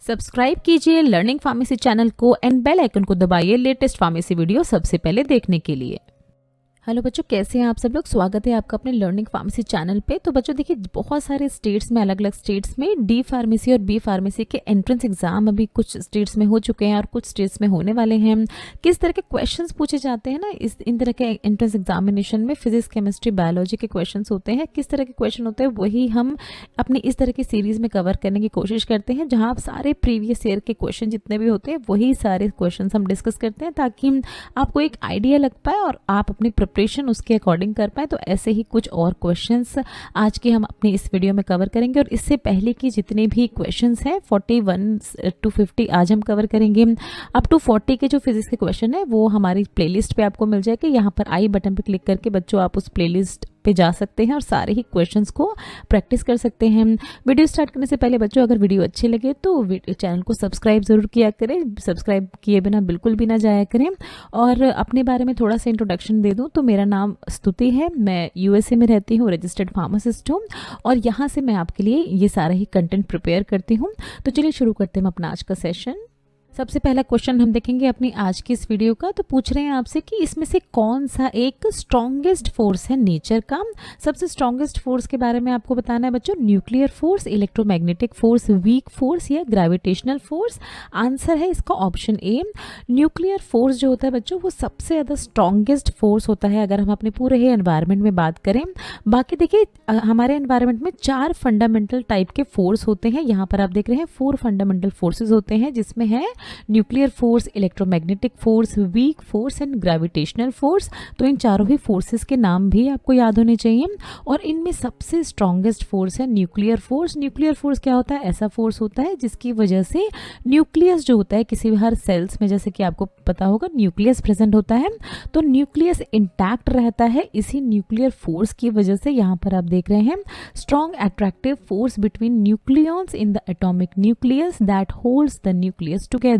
Subscribe कीजिए learning pharmacy channel को and bell icon को दबाइए लेटेस्ट फार्मेसी वीडियो सबसे पहले देखने के लिए। हेलो बच्चों, कैसे हैं आप सब लोग। स्वागत है आपका अपने लर्निंग फार्मेसी चैनल पे। तो बच्चों देखिए, बहुत सारे स्टेट्स में, अलग अलग स्टेट्स में डी फार्मेसी और बी फार्मेसी के एंट्रेंस एग्जाम अभी कुछ स्टेट्स में हो चुके हैं और कुछ स्टेट्स में होने वाले हैं। किस तरह के क्वेश्चंस पूछे जाते हैं ना इन तरह के एंट्रेंस एग्जामिनेशन में, फिजिक्स, केमिस्ट्री, बायोलॉजी के क्वेश्चन होते हैं। किस तरह के क्वेश्चन होते हैं वही हम अपनी इस तरह की सीरीज में कवर करने की कोशिश करते हैं, जहाँ आप सारे प्रीवियस ईयर के क्वेश्चन जितने भी होते हैं वही सारे क्वेश्चन हम डिस्कस करते हैं, ताकि आपको एक आइडिया लग पाए और आप अपनी प्रिपरेशन उसके अकॉर्डिंग कर पाए। तो ऐसे ही कुछ और क्वेश्चंस आज के हम अपनी इस वीडियो में कवर करेंगे। और इससे पहले की जितने भी क्वेश्चंस हैं 41 to 50 आज हम कवर करेंगे। अप टू 40 के जो फिजिक्स के क्वेश्चन है वो हमारी प्लेलिस्ट पे आपको मिल जाएगी। यहाँ पर आई बटन पे क्लिक करके बच्चों आप उस प्लेलिस्ट पे जा सकते हैं और सारे ही क्वेश्चंस को प्रैक्टिस कर सकते हैं। वीडियो स्टार्ट करने से पहले बच्चों, अगर वीडियो अच्छी लगे तो चैनल को सब्सक्राइब ज़रूर किया करें। सब्सक्राइब किए बिना बिल्कुल भी ना जाया करें। और अपने बारे में थोड़ा सा इंट्रोडक्शन दे दूं तो मेरा नाम स्तुति है, मैं यूएसए में रहती हूँ, रजिस्टर्ड फार्मासिस्ट हूँ और यहाँ से मैं आपके लिए ये सारा ही कंटेंट प्रिपेयर करती हूँ। तो चलिए शुरू करते हैं अपना आज का सेशन। सबसे पहला क्वेश्चन हम देखेंगे अपनी आज की इस वीडियो का। तो पूछ रहे हैं आपसे कि इसमें से कौन सा एक स्ट्रॉन्गेस्ट फोर्स है नेचर का। सबसे स्ट्रॉन्गेस्ट फोर्स के बारे में आपको बताना है बच्चों। Nuclear force, electromagnetic force, weak force या ग्रेविटेशनल फोर्स। आंसर है इसका ऑप्शन ए। न्यूक्लियर फोर्स जो होता है बच्चों वो सबसे ज़्यादा स्ट्रॉन्गेस्ट फोर्स होता है अगर हम अपने पूरे ही एनवायरनमेंट में बात करें। बाकी देखिए, हमारे एनवायरनमेंट में 4 फंडामेंटल टाइप के फोर्स होते हैं। यहाँ पर आप देख रहे हैं 4 फंडामेंटल फोर्सेज होते हैं, जिसमें है nuclear force, electromagnetic force, weak force and gravitational force. तो इन चारों ही फोर्सेस के नाम भी आपको याद होने चाहिए। और इनमें सबसे स्ट्रॉन्गेस्ट फोर्स है न्यूक्लियर फोर्स। न्यूक्लियर फोर्स क्या होता है? ऐसा फोर्स होता है जिसकी वजह से न्यूक्लियस जो होता है किसी भी हर सेल्स में, जैसे कि आपको पता होगा न्यूक्लियस प्रेजेंट होता है, तो न्यूक्लियस इंटैक्ट रहता है। इसी न्यूक्लियर फोर्स की वजह से यहाँ पर आप देख रहे हैं strong attractive force between nucleons in the atomic nucleus that holds the nucleus together.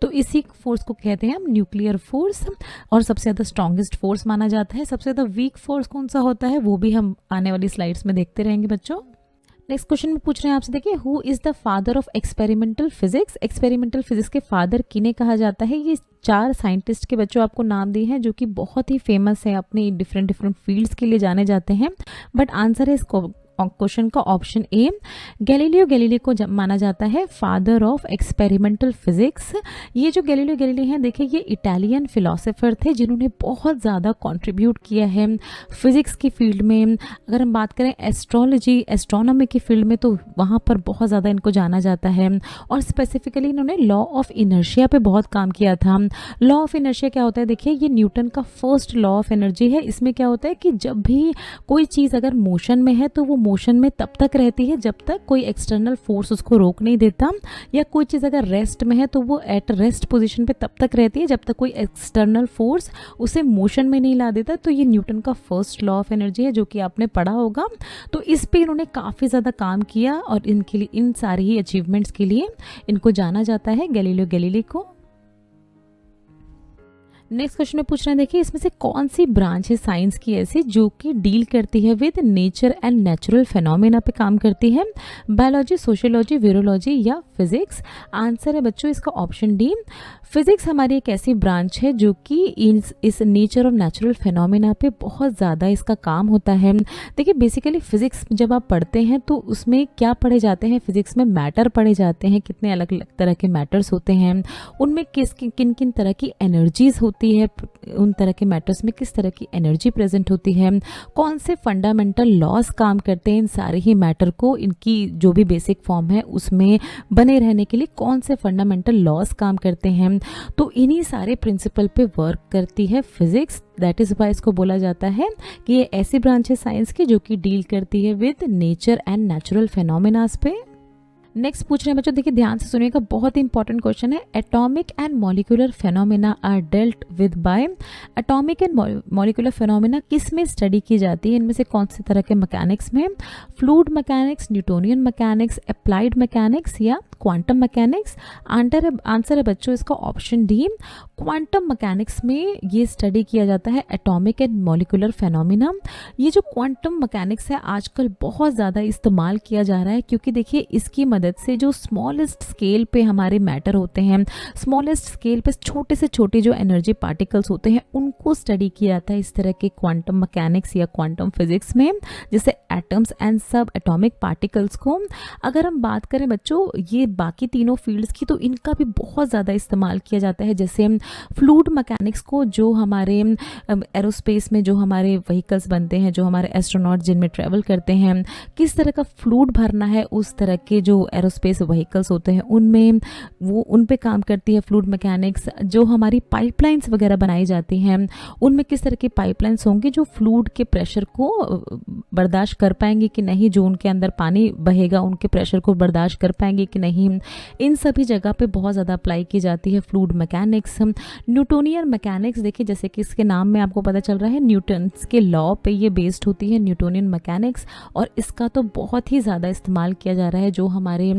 तो इसी फोर्स को कहते हैं हम न्यूक्लियर फोर्स और सबसे ज़्यादा स्ट्रॉन्गेस्ट फोर्स माना जाता है। सबसे ज़्यादा वीक फोर्स कौन सा होता है वो भी हम आने वाली स्लाइड्स में देखते रहेंगे बच्चों। नेक्स्ट क्वेश्चन में पूछ रहे हैं आपसे, देखिए, who is the father of experimental physics. Experimental physics के फादर किन्हें कहा जाता है? ये 4 साइंटिस्ट के बच्चों आपको नाम दिए हैं जो कि बहुत ही फेमस है, अपनी डिफरेंट फील्ड्स के लिए जाने जाते हैं। बट आंसर है इसको क्वेश्चन का ऑप्शन ए। गैलीलियो गैलीली को माना जाता है फादर ऑफ एक्सपेरिमेंटल फिजिक्स। ये जो गैलीलियो गैलीली हैं, देखिए, ये इटालियन फिलोसोफर थे जिन्होंने बहुत ज़्यादा कंट्रीब्यूट किया है फिजिक्स की फील्ड में। अगर हम बात करें एस्ट्रोलॉजी, एस्ट्रोनॉमी की फील्ड में, तो वहाँ पर बहुत ज़्यादा इनको जाना जाता है। और स्पेसिफिकली इन्होंने लॉ ऑफ इनर्शिया पे बहुत काम किया था। लॉ ऑफ इनर्शिया क्या होता है? देखिए, ये न्यूटन का फर्स्ट लॉ ऑफ एनर्जी है। इसमें क्या होता है कि जब भी कोई चीज़ अगर मोशन में है तो वो मोशन में तब तक रहती है जब तक कोई एक्सटर्नल फोर्स उसको रोक नहीं देता, या कोई चीज़ अगर रेस्ट में है तो वो एट रेस्ट पोजीशन पे तब तक रहती है जब तक कोई एक्सटर्नल फोर्स उसे मोशन में नहीं ला देता। तो ये न्यूटन का फर्स्ट लॉ ऑफ एनर्जी है जो कि आपने पढ़ा होगा। तो इस पे इन्होंने काफ़ी ज़्यादा काम किया और इनके लिए, इन सारी ही अचीवमेंट्स के लिए इनको जाना जाता है, गैलीलियो गैलीली को। नेक्स्ट क्वेश्चन में पूछ रहे हैं, देखिए, इसमें से कौन सी ब्रांच है साइंस की ऐसी जो कि डील करती है with nature and natural phenomena पे काम करती है? बायोलॉजी, सोशियोलॉजी, वीरोलॉजी या फिजिक्स? आंसर है बच्चों इसका ऑप्शन डी। फिजिक्स हमारी एक ऐसी ब्रांच है जो कि इस नेचर और नेचुरल फिनोमेना पे बहुत ज़्यादा इसका काम होता है। देखिए, बेसिकली फिजिक्स जब आप पढ़ते हैं तो उसमें क्या पढ़े जाते हैं? फिजिक्स में मैटर पढ़े जाते हैं, कितने अलग अलग तरह के मैटर्स होते हैं, उनमें किन किन तरह की एनर्जीज होती है, उन तरह के मैटर्स में किस तरह की एनर्जी प्रेजेंट होती है, कौन से फंडामेंटल लॉज काम करते हैं इन सारे ही मैटर को, इनकी जो भी बेसिक फॉर्म है उसमें बने रहने के लिए कौन से फंडामेंटल लॉज काम करते हैं। तो इन्हीं सारे प्रिंसिपल पे वर्क करती है फिजिक्स। दैट इज़ वाई इसको बोला जाता है कि ये ऐसी ब्रांच है साइंस की जो कि डील करती है विद नेचर एंड नेचुरल फिनोमेनास पे। नेक्स्ट पूछ रहे हैं बच्चों, देखिए ध्यान से सुनिएगा, बहुत ही इंपॉर्टेंट क्वेश्चन है। Atomic and molecular phenomena are dealt with by. Atomic and molecular phenomena किस में स्टडी की जाती है? इनमें से कौन से तरह के मैकेनिक्स में? Fluid mechanics, Newtonian mechanics, applied mechanics या क्वांटम मैकेनिक्स? आंसर है बच्चों इसका ऑप्शन डी। क्वांटम मैकेनिक्स में ये स्टडी किया जाता है एटॉमिक एंड मॉलिक्यूलर फेनोमेना। ये जो क्वांटम मैकेनिक्स है आजकल बहुत ज़्यादा इस्तेमाल किया जा रहा है, क्योंकि देखिए इसकी मदद से जो स्मॉलेस्ट स्केल पे हमारे मैटर होते हैं, स्मॉलेस्ट स्केल पे छोटे से छोटे जो एनर्जी पार्टिकल्स होते हैं उनको स्टडी किया जाता है इस तरह के क्वांटम मैकेनिक्स या क्वांटम फिजिक्स में, जैसे एटम्स एंड सब एटॉमिक पार्टिकल्स को। अगर हम बात करें बच्चों ये बाकी तीनों फील्ड्स की, तो इनका भी बहुत ज़्यादा इस्तेमाल किया जाता है, जैसे फ्लूइड मैकेनिक्स को, जो हमारे एरोस्पेस में जो हमारे व्हीकल्स बनते हैं, जो हमारे एस्ट्रोनॉट जिनमें ट्रैवल करते हैं, किस तरह का फ्लूइड भरना है, उस तरह के जो एरोस्पेस व्हीकल्स होते हैं उनमें वो उन पे काम करती है फ्लूइड मैकेनिक्स। जो हमारी पाइपलाइंस वगैरह बनाई जाती हैं उनमें किस तरह की पाइपलाइंस होंगी जो फ्लूइड के प्रेशर को बर्दाश्त कर पाएंगे कि नहीं, जो उनके अंदर पानी बहेगा उनके प्रेशर को बर्दाश्त कर पाएंगे कि नहीं, इन सभी जगह पे बहुत ज़्यादा अप्लाई की जाती है फ्लूइड मैकेनिक्स। न्यूटोनियन मैकेनिक्स देखिए, जैसे कि इसके नाम में आपको पता चल रहा है न्यूटन्स के लॉ पे ये बेस्ड होती है न्यूटोनियन मैकेनिक्स, और इसका तो बहुत ही ज़्यादा इस्तेमाल किया जा रहा है। जो हमारे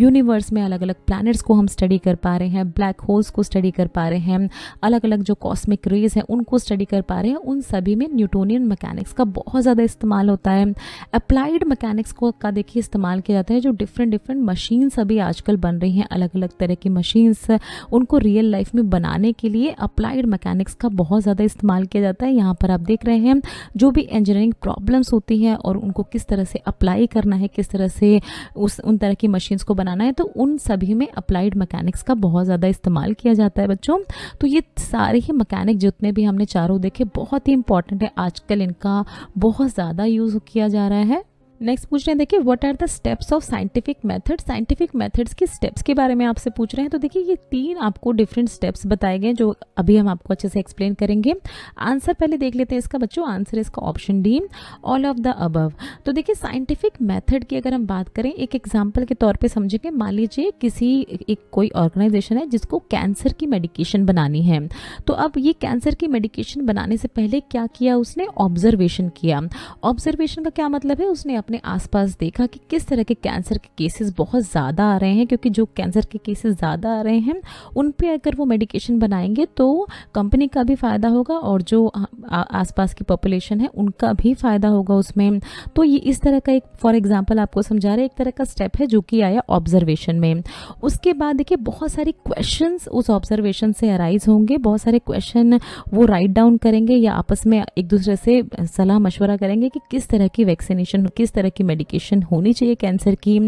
यूनिवर्स में अलग अलग प्लैनेट्स को हम स्टडी कर पा रहे हैं, ब्लैक होल्स को स्टडी कर पा रहे हैं, अलग अलग जो कॉस्मिक रेज हैं उनको स्टडी कर पा रहे हैं, उन सभी में न्यूटोनियन मैकेनिक्स का बहुत ज़्यादा इस्तेमाल होता है। अप्लाइड मैकेनिक्स को का देखिए इस्तेमाल किया जाता है, जो डिफरेंट मशीन्स अभी आजकल बन रही हैं, अलग अलग तरह की मशीन्स, उनको रियल लाइफ में बनाने के लिए अप्लाइड मैकेनिक्स का बहुत ज़्यादा इस्तेमाल किया जाता है। यहाँ पर आप देख रहे हैं जो भी इंजीनियरिंग प्रॉब्लम्स होती हैं और उनको किस तरह से अप्लाई करना है, किस तरह से उन तरह की मशीन्स को बनाना है, तो उन सभी में अप्लाइड मैकेनिक्स का बहुत ज़्यादा इस्तेमाल किया जाता है बच्चों। तो ये सारे ही मैकेनिक जितने भी हमने चारों देखे बहुत ही इंपॉर्टेंट है, आजकल इनका बहुत ज़्यादा यूज़ किया जा रहा है। नेक्स्ट पूछ रहे हैं, देखिए what are the steps of scientific method. Scientific methods की स्टेप्स के बारे में आपसे पूछ रहे हैं। तो देखिए ये 3 आपको डिफरेंट स्टेप्स बताए गए जो अभी हम आपको अच्छे से एक्सप्लेन करेंगे। आंसर पहले देख लेते हैं इसका बच्चों। आंसर है इसका option D, all of the above. तो देखिए साइंटिफिक मेथड की अगर हम बात करें, एक एग्जाम्पल के तौर पर समझेंगे। मान लीजिए कोई ऑर्गेनाइजेशन है जिसको कैंसर की मेडिकेशन बनानी है। तो अब ये कैंसर की मेडिकेशन बनाने से पहले क्या किया उसने, ऑब्जर्वेशन किया। ऑब्जर्वेशन का क्या मतलब है, उसने अपने आसपास देखा कि किस तरह के कैंसर के केसेस बहुत ज़्यादा आ रहे हैं, क्योंकि जो कैंसर के केसेस ज़्यादा आ रहे हैं उन पे अगर वो मेडिकेशन बनाएंगे तो कंपनी का भी फ़ायदा होगा और जो आसपास की पॉपुलेशन है उनका भी फ़ायदा होगा उसमें। तो ये इस तरह का एक फॉर एग्जांपल आपको समझा रहे एक तरह का स्टेप है जो कि आया ऑब्जर्वेशन में। उसके बाद देखिए बहुत सारे क्वेश्चंस उस ऑब्जर्वेशन से अराइज होंगे, बहुत सारे क्वेश्चन वो राइट डाउन करेंगे या आपस में एक दूसरे से सलाह मशवरा करेंगे कि किस तरह की वैक्सीनेशन, किस तरह की मेडिकेशन होनी चाहिए कैंसर की,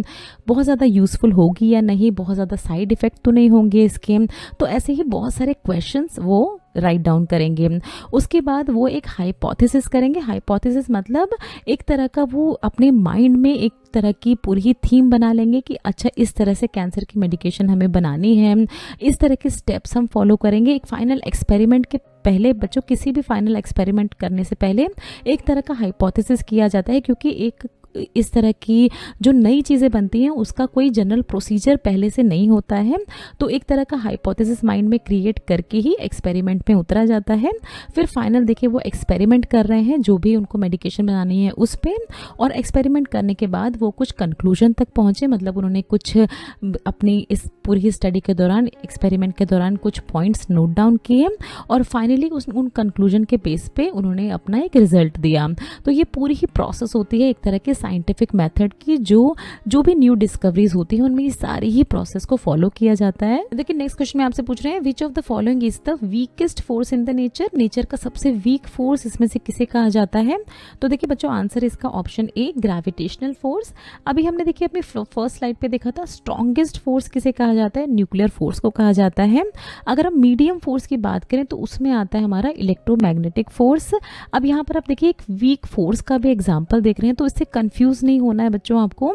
बहुत ज़्यादा यूज़फुल होगी या नहीं, बहुत ज़्यादा साइड इफ़ेक्ट तो नहीं होंगे इसके। तो ऐसे ही बहुत सारे क्वेश्चंस वो राइट डाउन करेंगे। उसके बाद वो एक हाइपोथेसिस करेंगे। हाइपोथेसिस मतलब एक तरह का वो अपने माइंड में एक तरह की पूरी थीम बना लेंगे कि अच्छा इस तरह से कैंसर की मेडिकेशन हमें बनानी है, इस तरह के स्टेप्स हम फॉलो करेंगे। एक फाइनल एक्सपेरिमेंट के पहले बच्चों, किसी भी फाइनल एक्सपेरिमेंट करने से पहले एक तरह का हाइपोथेसिस किया जाता है, क्योंकि एक इस तरह की जो नई चीज़ें बनती हैं उसका कोई जनरल प्रोसीजर पहले से नहीं होता है। तो एक तरह का हाइपोथेसिस माइंड में क्रिएट करके ही एक्सपेरिमेंट में उतरा जाता है। फिर फाइनल देखिए वो एक्सपेरिमेंट कर रहे हैं जो भी उनको मेडिकेशन बनानी है उस पर, और एक्सपेरिमेंट करने के बाद वो कुछ कंक्लूजन तक पहुँचे, मतलब उन्होंने कुछ अपनी इस पूरी स्टडी के दौरान, एक्सपेरिमेंट के दौरान कुछ पॉइंट्स नोट डाउन किए और फाइनली उन कंक्लूजन के बेस पे उन्होंने अपना एक रिजल्ट दिया। तो ये पूरी ही प्रोसेस होती है एक तरह के साइंटिफिक मेथड की, जो भी न्यू डिस्कवरीज होती है उनमें ये सारी ही प्रोसेस को फॉलो किया जाता है। देखिए नेक्स्ट क्वेश्चन में आपसे पूछ रहे हैं, which of the following is the weakest force in the nature. Nature का सबसे वीक फोर्स इसमें से किसे कहा जाता है। तो देखिए बच्चों आंसर इसका ऑप्शन ए, ग्रेविटेशनल फोर्स। अभी हमने देखिए अपनी फर्स्ट स्लाइड पे देखा था स्ट्रॉन्गेस्ट फोर्स किसे कहा जाता है, न्यूक्लियर फोर्स को कहा जाता है। अगर हम मीडियम फोर्स की बात करें तो उसमें आता है हमारा इलेक्ट्रोमैग्नेटिक फोर्स। अब यहाँ पर आप देखिए एक वीक फोर्स का भी एग्जाम्पल देख रहे हैं, तो इससे कंफ्यूज नहीं होना है बच्चों आपको।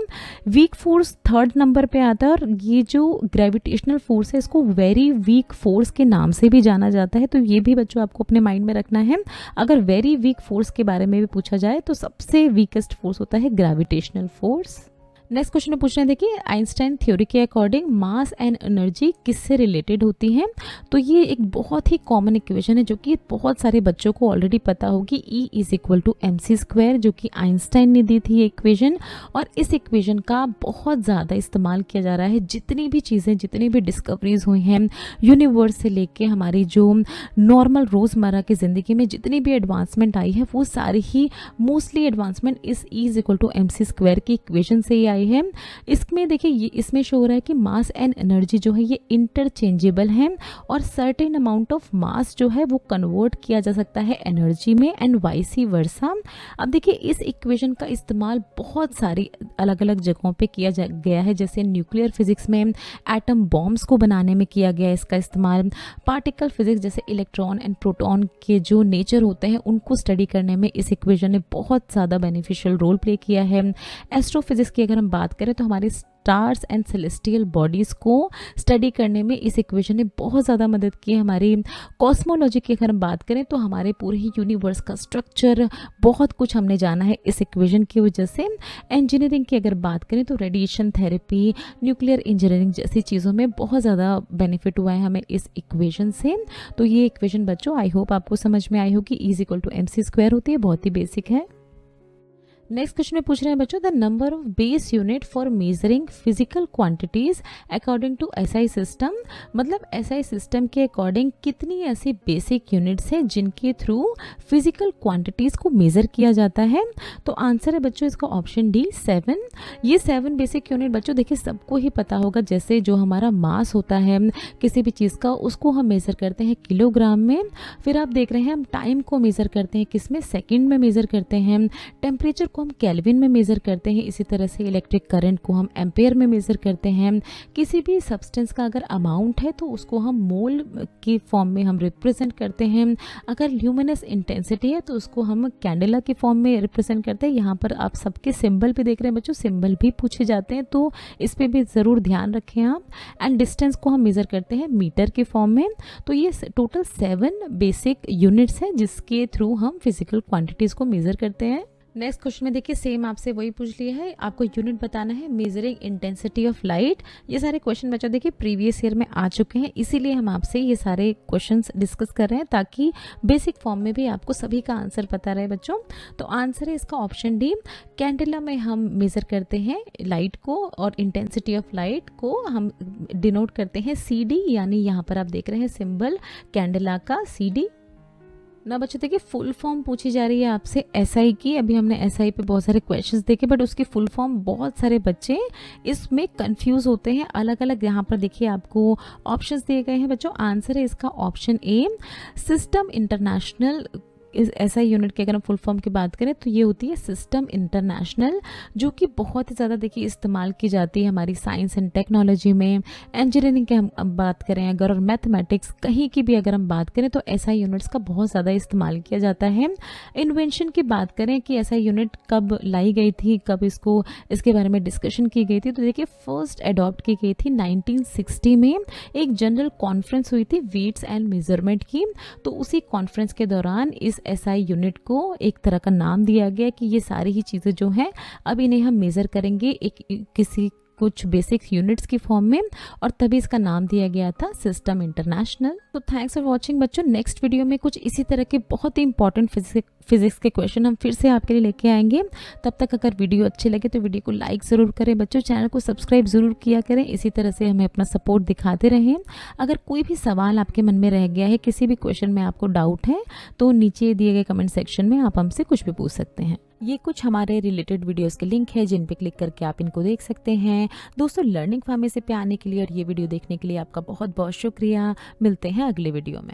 वीक फोर्स 3rd नंबर पे आता है, और ये जो ग्रेविटेशनल फोर्स है इसको वेरी वीक फोर्स के नाम से भी जाना जाता है। तो ये भी बच्चों आपको अपने माइंड में रखना है। अगर वेरी वीक फोर्स के बारे में भी पूछा जाए तो सबसे वीकेस्ट फोर्स होता है ग्रेविटेशनल फोर्स। नेक्स्ट क्वेश्चन में पूछ रहे हैं, देखिए आइंस्टाइन थ्योरी के अकॉर्डिंग मास एंड एनर्जी किससे रिलेटेड होती हैं। तो ये एक बहुत ही कॉमन इक्वेशन है जो कि बहुत सारे बच्चों को ऑलरेडी पता होगी, E = mc², जो कि आइंस्टाइन ने दी थी ये इक्वेशन। और इस इक्वेशन का बहुत ज़्यादा इस्तेमाल किया जा रहा है। जितनी भी चीज़ें, जितनी भी डिस्कवरीज हुई हैं यूनिवर्स से लेके हमारी जो नॉर्मल रोज़मर्रा की ज़िंदगी में जितनी भी एडवांसमेंट आई है वो सारी ही मोस्टली एडवांसमेंट इस E = mc² की इक्वेशन से ही आई आई है। इसमें देखिए ये इसमें शो हो रहा है कि मास एंड एनर्जी जो है ये इंटरचेंजेबल है और सर्टेन अमाउंट ऑफ मास जो है वो कन्वर्ट किया जा सकता है एनर्जी में एंड वाइसी वर्सा। अब देखिए इस इक्वेशन का इस्तेमाल बहुत सारी अलग अलग जगहों पे किया गया है, जैसे न्यूक्लियर फिजिक्स में एटम बॉम्ब्स को बनाने में किया गया है इसका इस्तेमाल, पार्टिकल फिजिक्स जैसे इलेक्ट्रॉन एंड प्रोटॉन के जो नेचर होते हैं उनको स्टडी करने में इस इक्वेशन ने बहुत ज़्यादा बेनिफिशियल रोल प्ले किया है। एस्ट्रोफिजिक्स की अगर हम बात करें तो हमारे स्टार्स एंड सेलेस्टियल बॉडीज़ को स्टडी करने में इस इक्वेशन ने बहुत ज़्यादा मदद की है। हमारी कॉस्मोलॉजी की अगर हम बात करें तो हमारे पूरे ही यूनिवर्स का स्ट्रक्चर बहुत कुछ हमने जाना है इस इक्वेशन की वजह से। इंजीनियरिंग की अगर बात करें तो रेडिएशन थेरेपी, न्यूक्लियर इंजीनियरिंग जैसी चीज़ों में बहुत ज़्यादा बेनिफिट हुआ है हमें इस इक्वेशन से। तो ये इक्वेशन बच्चों आई होप आपको समझ में आई होगी। E = mc² होती है, बहुत ही बेसिक है। नेक्स्ट क्वेश्चन में पूछ रहे हैं बच्चों, the number of base unit for measuring physical quantities according to SI system. मतलब एसआई सिस्टम के अकॉर्डिंग कितनी ऐसी बेसिक यूनिट्स हैं जिनके थ्रू फिजिकल क्वांटिटीज को मेजर किया जाता है। तो आंसर है बच्चों इसका ऑप्शन डी 7। ये 7 बेसिक यूनिट बच्चों देखिए सबको ही पता होगा, जैसे जो हमारा मास होता है किसी भी चीज़ का उसको हम मेज़र करते हैं किलोग्राम में। फिर आप देख रहे हैं हम टाइम को मेज़र करते हैं किसमें, सेकेंड में मेज़र करते हैं। टेम्परेचर हम केल्विन में मेज़र करते हैं। इसी तरह से इलेक्ट्रिक करंट को हम एम्पेयर में मेज़र करते हैं। किसी भी सब्सटेंस का अगर अमाउंट है तो उसको हम मोल की फॉर्म में हम रिप्रेजेंट करते हैं। अगर ल्यूमिनस इंटेंसिटी है तो उसको हम कैंडेला की फॉर्म में रिप्रेजेंट करते हैं। यहाँ पर आप सबके सिंबल भी देख रहे हैं बच्चों, सिंबल भी पूछे जाते हैं तो इस पर भी ज़रूर ध्यान रखें आप। एंड डिस्टेंस को हम मेज़र करते हैं मीटर की फॉर्म में। तो ये टोटल 7 बेसिक यूनिट्स हैं जिसके थ्रू हम फिजिकल क्वांटिटीज़ को मेज़र करते हैं। नेक्स्ट क्वेश्चन में देखिए सेम आपसे वही पूछ लिया है, आपको यूनिट बताना है मेजरिंग इंटेंसिटी ऑफ लाइट। ये सारे क्वेश्चन बच्चों देखिए प्रीवियस ईयर में आ चुके हैं, इसीलिए हम आपसे ये सारे क्वेश्चंस डिस्कस कर रहे हैं ताकि बेसिक फॉर्म में भी आपको सभी का आंसर पता रहे बच्चों। तो आंसर है इसका ऑप्शन डी। कैंडेला में हम मेज़र करते हैं लाइट को और इंटेंसिटी ऑफ लाइट को हम डिनोट करते हैं CD, यानी यहाँ पर आप देख रहे हैं सिंबल कैंडेला का CD। ना बच्चों देखिए फुल फॉर्म पूछी जा रही है आपसे एसआई की। अभी हमने एसआई पे बहुत सारे क्वेश्चंस देखे बट उसकी फुल फॉर्म बहुत सारे बच्चे इसमें कंफ्यूज होते हैं अलग अलग। यहाँ पर देखिए आपको ऑप्शंस दिए गए हैं बच्चों। आंसर है इसका ऑप्शन ए, सिस्टम इंटरनेशनल। इस एसआई यूनिट की अगर हम फुल फॉर्म की बात करें तो ये होती है सिस्टम इंटरनेशनल, जो कि बहुत ही ज़्यादा देखिए इस्तेमाल की जाती है हमारी साइंस एंड टेक्नोलॉजी में। इंजीनियरिंग की हम बात करें अगर और मैथमेटिक्स कहीं की भी अगर हम बात करें तो एसआई यूनिट्स का बहुत ज़्यादा इस्तेमाल किया जाता है। इन्वेंशन की बात करें कि एसआई यूनिट कब लाई गई थी, कब इसके बारे में डिस्कशन की गई थी, तो देखिए फर्स्ट अडॉप्ट की गई थी 1960 में। एक जनरल कॉन्फ्रेंस हुई थी वेट्स एंड मेजरमेंट की, तो उसी कॉन्फ्रेंस के दौरान इस एसआई यूनिट को एक तरह का नाम दिया गया कि ये सारी ही चीज़ें जो हैं अब इन्हें हम मेज़र करेंगे किसी कुछ बेसिक यूनिट्स की फॉर्म में, और तभी इसका नाम दिया गया था सिस्टम इंटरनेशनल। तो थैंक्स फॉर वाचिंग बच्चों। नेक्स्ट वीडियो में कुछ इसी तरह के बहुत ही इंपॉर्टेंट फिजिक्स के क्वेश्चन हम फिर से आपके लिए लेके आएंगे। तब तक अगर वीडियो अच्छे लगे तो वीडियो को लाइक ज़रूर करें बच्चों, चैनल को सब्सक्राइब ज़रूर किया करें। इसी तरह से हमें अपना सपोर्ट दिखाते रहें। अगर कोई भी सवाल आपके मन में रह गया है, किसी भी क्वेश्चन में आपको डाउट है, तो नीचे दिए गए कमेंट सेक्शन में आप हमसे कुछ भी पूछ सकते हैं। ये कुछ हमारे रिलेटेड वीडियोस के लिंक है जिन पे क्लिक करके आप इनको देख सकते हैं। दोस्तों लर्निंग फार्मेसी पे आने के लिए और ये वीडियो देखने के लिए आपका बहुत बहुत शुक्रिया। मिलते हैं अगले वीडियो में।